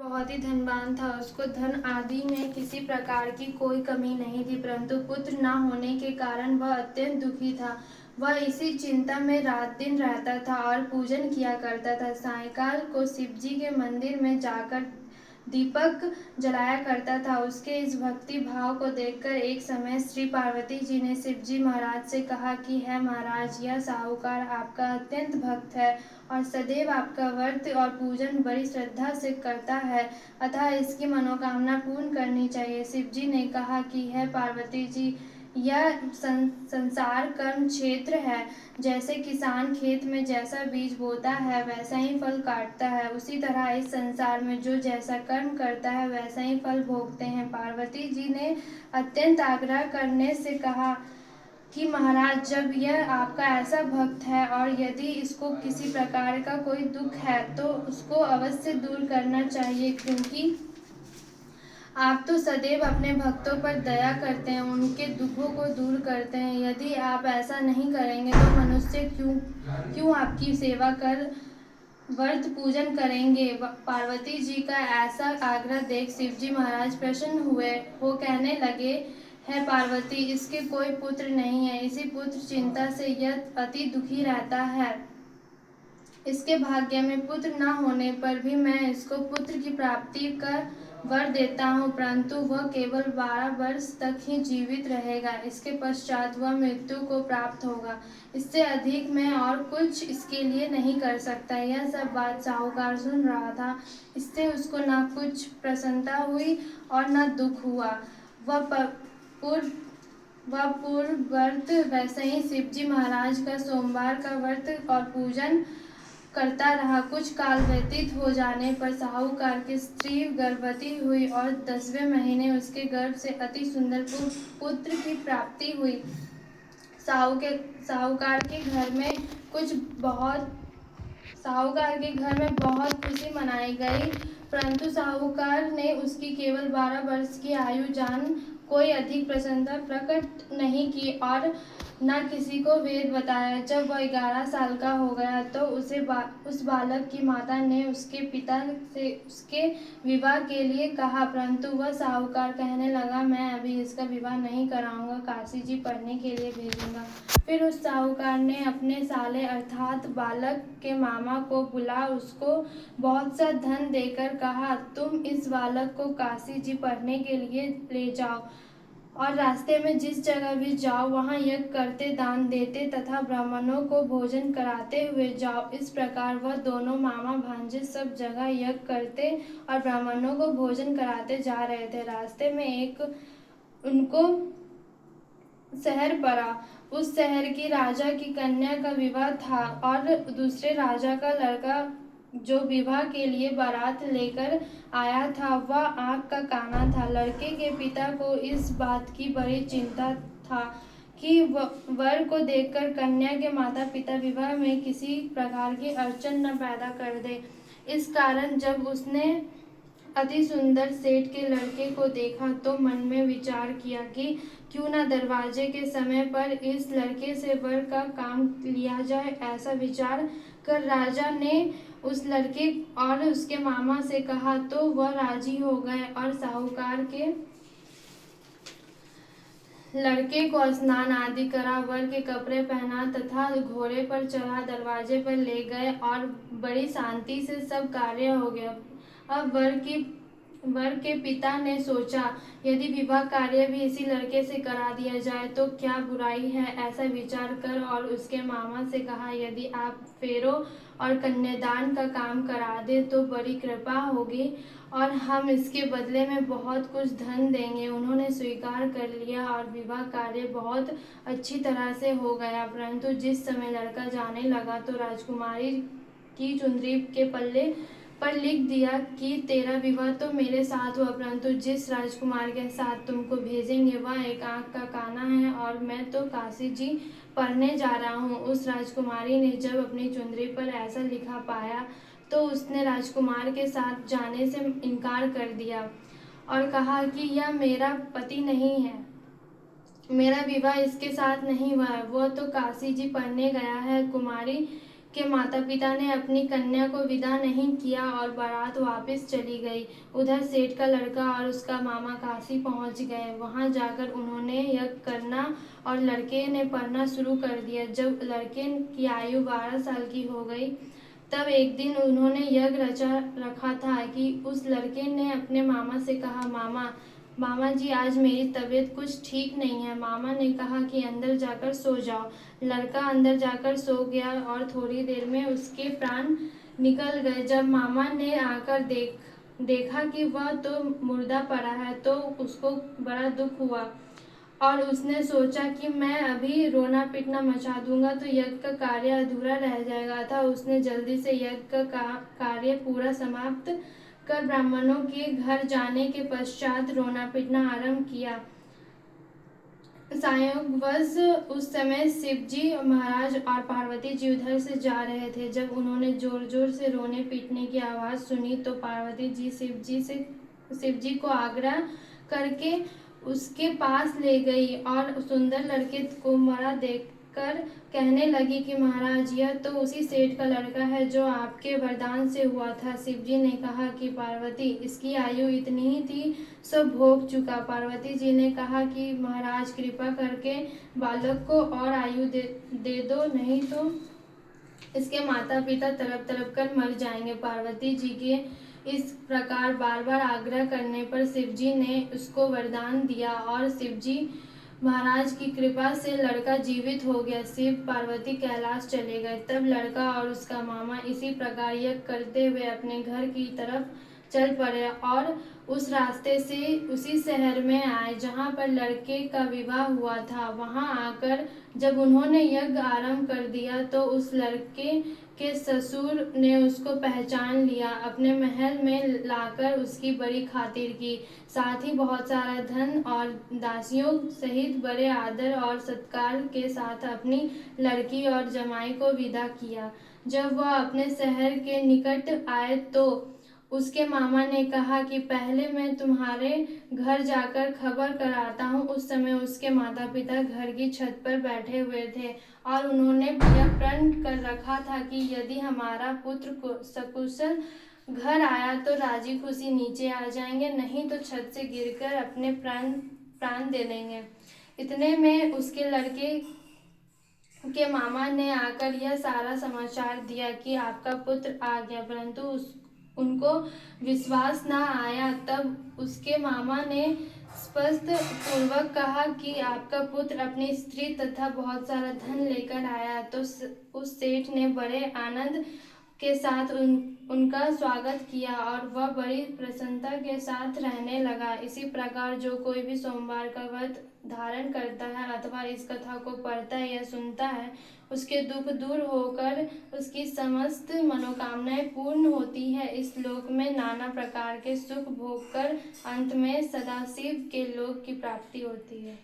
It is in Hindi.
बहुत ही धनवान था। उसको धन आदि में किसी प्रकार की कोई कमी नहीं थी, परंतु पुत्र न होने के कारण वह अत्यंत दुखी था। वह इसी चिंता में रात दिन रहता था और पूजन किया करता था। सायंकाल को शिव जी के मंदिर में जाकर दीपक जलाया करता था। उसके इस भक्ति भाव को देखकर एक समय श्री पार्वती जी ने शिव जी महाराज से कहा कि है महाराज, यह साहूकार आपका अत्यंत भक्त है और सदैव आपका व्रत और पूजन बड़ी श्रद्धा से करता है, अतः इसकी मनोकामना पूर्ण करनी चाहिए। शिव जी ने कहा कि है पार्वती जी, यह संसार कर्म क्षेत्र है। जैसे किसान खेत में जैसा बीज बोता है वैसा ही फल काटता है, उसी तरह इस संसार में जो जैसा कर्म करता है वैसा ही फल भोगते हैं। पार्वती जी ने अत्यंत आग्रह करने से कहा कि महाराज, जब यह आपका ऐसा भक्त है और यदि इसको किसी प्रकार का कोई दुख है तो उसको अवश्य दूर करना चाहिए, क्योंकि आप तो सदैव अपने भक्तों पर दया करते हैं, उनके दुखों को दूर करते हैं। यदि आप ऐसा नहीं करेंगे तो मनुष्य क्यों आपकी सेवा कर व्रत पूजन करेंगे। पार्वती जी का ऐसा आग्रह देख शिव जी महाराज प्रसन्न हुए। वो कहने लगे, है पार्वती, इसके कोई पुत्र नहीं है, इसी पुत्र चिंता से यह अति दुखी रहता है। इसके भाग्य में पुत्र न होने पर भी मैं इसको पुत्र की प्राप्ति का वर देता हूँ, परंतु वह केवल 12 वर्ष तक ही जीवित रहेगा। इसके पश्चात वह मृत्यु को प्राप्त होगा। इससे अधिक मैं और कुछ इसके लिए नहीं कर सकता। यह सब बात साहूकार सुन रहा था। इससे उसको न कुछ प्रसन्नता हुई और न दुख हुआ। वह पूर्व व्रत वैसे ही शिवजी महाराज का सोमवार का व्रत और पूजन करता रहा। कुछ काल व्यतीत हो जाने पर साहूकार की स्त्री गर्भवती हुई और 10वें महीने उसके गर्भ से अति सुंदर पुत्र की प्राप्ति हुई। साहूकार के घर में बहुत खुशी मनाई गई, परंतु साहूकार ने उसकी केवल 12 वर्ष की आयु जान कोई अधिक प्रसन्नता प्रकट नहीं की और न किसी को वेद बताया। जब वह 11 साल का हो गया तो उस बालक की माता ने उसके पिता से उसके विवाह के लिए कहा, परंतु वह साहूकार कहने लगा, मैं अभी इसका विवाह नहीं कराऊंगा, काशी जी पढ़ने के लिए भेजूंगा। फिर उस साहूकार ने अपने साले अर्थात बालक के मामा को बुला उसको बहुत सा धन देकर कहा, तुम इस बालक को काशी जी पढ़ने के लिए ले जाओ और रास्ते में जिस जगह भी जाओ वहाँ यज्ञ करते, दान देते तथा ब्राह्मणों को भोजन कराते हुए जाओ। इस प्रकार वह दोनों मामा भांजे सब जगह यज्ञ करते और ब्राह्मणों को भोजन कराते जा रहे थे। रास्ते में एक उनको शहर पड़ा। उस शहर की राजा की कन्या का विवाह था और दूसरे राजा का लड़का जो विवाह के लिए बारात लेकर आया था वह आँख का काना था। लड़के के पिता को इस बात की बड़ी चिंता था कि वर को देखकर कन्या के माता पिता विवाह में किसी प्रकार की अड़चन न पैदा कर दे। इस कारण जब उसने अति सुंदर सेठ के लड़के को देखा तो मन में विचार किया कि क्यों न दरवाजे के समय पर इस लड़के से वर का काम लिया जाए। ऐसा विचार कर राजा ने उस लड़के और उसके मामा से कहा तो वह राजी हो गए और साहूकार के लड़के को स्नान आदि करा, वर के कपड़े पहना तथा घोड़े पर चढ़ा दरवाजे पर ले गए और बड़ी शांति से सब कार्य हो गया। अब वर के पिता ने सोचा, यदि विवाह कार्य भी इसी लड़के से करा दिया जाए तो क्या बुराई है। ऐसा विचार कर और उसके मामा से कहा, यदि आप फेरों और कन्यादान का काम करा दे तो बड़ी कृपा होगी और हम इसके बदले में बहुत कुछ धन देंगे। उन्होंने स्वीकार कर लिया और विवाह कार्य बहुत अच्छी तरह से हो गया। परंतु जिस समय लड़का जाने लगा तो राजकुमारी की चुंदरी के पल्ले पर लिख दिया कि तेरा विवाह तो मेरे साथ हुआ, परंतु जिस राजकुमार के साथ तुमको भेजेंगे वह एक आँख का काना है और मैं तो काशी जी पढ़ने जा रहा हूँ। उस राजकुमारी ने जब अपनी चुंदरी पर ऐसा लिखा पाया तो उसने राजकुमार के साथ जाने से इनकार कर दिया और कहा कि यह मेरा पति नहीं है, मेरा विवाह इसके साथ नहीं हुआ है, वह तो काशी जी पढ़ने गया है। कुमारी के माता पिता ने अपनी कन्या को विदा नहीं किया और बारात वापस चली गई। उधर सेठ का लड़का और उसका मामा काशी पहुंच गए। वहां जाकर उन्होंने यज्ञ करना और लड़के ने पढ़ना शुरू कर दिया। जब लड़के की आयु 12 साल की हो गई तब एक दिन उन्होंने यज्ञ रचा रखा था कि उस लड़के ने अपने मामा से कहा, मामा जी, आज मेरी तबीयत कुछ ठीक नहीं है। मामा ने कहा कि अंदर जाकर सो जाओ। लड़का अंदर जाकर सो गया और थोड़ी देर में उसके प्राण निकल गए। जब मामा ने आकर देखा कि वह तो मुर्दा पड़ा है तो उसको बड़ा दुख हुआ और उसने सोचा कि मैं अभी रोना पीटना मचा दूंगा तो यज्ञ का कार्य अधूरा रह जाएगा। था उसने जल्दी से यज्ञ का कार्य पूरा समाप्त कर ब्राह्मणों के घर जाने के पश्चात रोना पीटना आरंभ किया। संयोगवश उस समय शिव जी महाराज और पार्वती जी उधर से जा रहे थे। जब उन्होंने जोर जोर से रोने पीटने की आवाज़ सुनी तो पार्वती जी शिव जी को आग्रह करके उसके पास ले गई और सुंदर लड़के को मरा देखकर कहने लगी कि महाराज, यह तो उसी सेठ का लड़का है जो आपके वरदान से हुआ था। शिव जी ने कहा कि पार्वती, इसकी आयु इतनी ही थी, सब भोग चुका। पार्वती जी ने कहा कि महाराज, कृपा करके बालक को और आयु दे दो, नहीं तो इसके माता पिता तड़प तड़प कर मर जाएंगे। पार्वती जी के इस प्रकार बार बार आग्रह करने पर शिव जी ने उसको वरदान दिया और शिव जी महाराज की कृपा से लड़का जीवित हो गया। शिव पार्वती कैलाश चले गए। तब लड़का और उसका मामा इसी प्रकार यज्ञ करते हुए अपने घर की तरफ चल पड़े और उस रास्ते से उसी शहर में आए जहाँ पर लड़के का विवाह हुआ था। वहाँ आकर जब उन्होंने यज्ञ आरंभ कर दिया तो उस लड़के के ससुर ने उसको पहचान लिया, अपने महल में लाकर उसकी बड़ी खातिर की, साथ ही बहुत सारा धन और दासियों सहित बड़े आदर और सत्कार के साथ अपनी लड़की और जमाई को विदा किया। जब वह अपने शहर के निकट आए तो उसके मामा ने कहा कि पहले मैं तुम्हारे घर जाकर खबर कराता हूँ। उस समय उसके माता पिता घर की छत पर बैठे हुए थे और उन्होंने यह प्रण कर रखा था कि यदि हमारा पुत्र सकुशल घर आया तो राजी खुशी नीचे आ जाएंगे, नहीं तो छत से गिरकर अपने प्राण दे देंगे। इतने में उसके लड़के के मामा ने आकर यह सारा समाचार दिया कि आपका पुत्र आ गया, परंतु उनको विश्वास न आया। तब उसके मामा ने स्पष्ट पूर्वक कहा कि आपका पुत्र अपनी स्त्री तथा बहुत सारा धन लेकर आया। तो उस सेठ ने बड़े आनंद के साथ उनका स्वागत किया और वह बड़ी प्रसन्नता के साथ रहने लगा। इसी प्रकार जो कोई भी सोमवार का व्रत धारण करता है अथवा इस कथा को पढ़ता है या सुनता है, उसके दुख दूर होकर उसकी समस्त मनोकामनाएं पूर्ण होती है। इस लोक में नाना प्रकार के सुख भोग कर अंत में सदाशिव के लोक की प्राप्ति होती है।